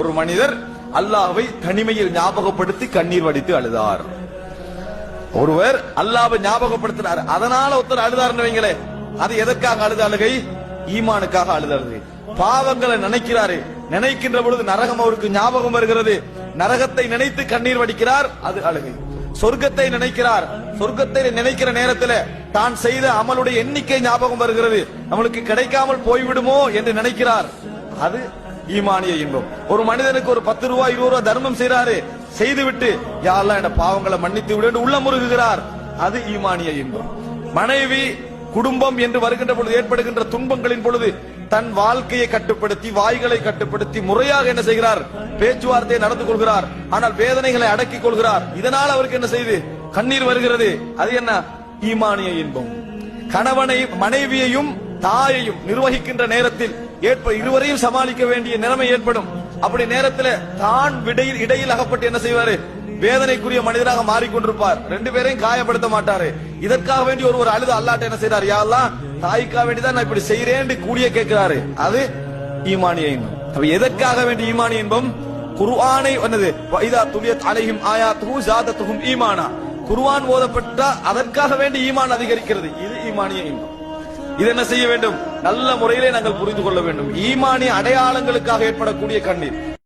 ஒரு மனிதர் அல்லாஹ்வை தனிமையில் ஞாபகப்படுத்தி கண்ணீர் வடித்து அழுதார். ஒருவர் அல்லாஹ்வை ஞாபகப்படுத்தினார், அதனால ஒருத்தர் அழுதார்னு வைங்களே, அது எதற்காக அழுத அழுகை? ஈமானுக்காக அழுத அழுகை. பாவங்களை நினைக்கிறாரு, நினைக்கின்ற பொழுது நரகம் அவருக்கு ஞாபகம் வருகிறது, நரகத்தை நினைத்து கண்ணீர் வடிக்கிறார், அது அழுகை. சொர்க்கத்தை நினைக்கிறார், சொர்க்கத்தை நினைக்கிற நேரத்தில் தான் செய்த அமலுடைய எண்ணிக்கை ஞாபகம் வருகிறது, நம்மளுக்கு கிடைக்காமல் போய்விடுமோ என்று நினைக்கிறார், அது ஈமானிய இன்பம். ஒரு மனிதனுக்கு ஒரு 10 ரூபாய் 20 ரூபாய் தர்மம் செய்யறாரு, செய்துவிட்டு யா அல்லாஹ் என் பாவங்களை மன்னித்து விடு என்று உள்ளம் முருகுகிறார், அது ஈமானிய இன்பம். மனைவி குடும்பம் என்று வருகின்ற பொழுது ஏற்படுகின்ற துன்பங்களின் பொழுது தன் வாழ்க்கையை கட்டுப்படுத்தி வாய்களை கட்டுப்படுத்தி முறையாக என்ன செய்கிறார்? பேச்சுவார்த்தையை நடந்து கொள்கிறார். ஆனால் வேதனைகளை அடக்கிக் கொள்கிறார். இதனால் அவருக்கு என்ன செய்து கண்ணீர் வருகிறது, அது என்ன? ஈமானிய இன்பம். கணவனையும் மனைவியையும் தாயையும் நிர்வகிக்கின்ற நேரத்தில் இருவரையும் சமாளிக்க வேண்டிய நிலைமை ஏற்படும். அப்படி நேரத்தில் தான் இடையில் அகப்பட்டு என்ன செய்வாரு? வேதனைக்குரிய மனிதராக மாறிக்கொண்டிருப்பார். 2 பேரையும் காயப்படுத்த மாட்டாரு. இதற்காக வேண்டி ஒருவர் அழுது அல்லாஹ்ட்ட என்ன செய்றார்? யா அல்லாஹ், தாய்க்காக வேண்டிதான் நான் இப்படி செய்யறேன்னு கூடிய கேட்கிறாரு, அது ஈமானிய இன்பம். அப்ப எதற்காக வேண்டி ஈமானிய இன்பம்? குர்ஆனை என்னது? வைதா துலியத் அலைஹிம் ஆயாத்துஹு ஜாதத்துஹும் ஈமானா. குர்ஆன் ஓதப்பட்டா அதற்காக வேண்டி ஈமான் அதிகரிக்கிறது, இது ஈமானிய இன்பம். இது என்ன செய்ய வேண்டும்? நல்ல முறையிலே நாங்கள் புரிந்து கொள்ள வேண்டும். ஈமானிய அடையாளங்களுக்காக ஏற்படக்கூடிய கண்ணீர்.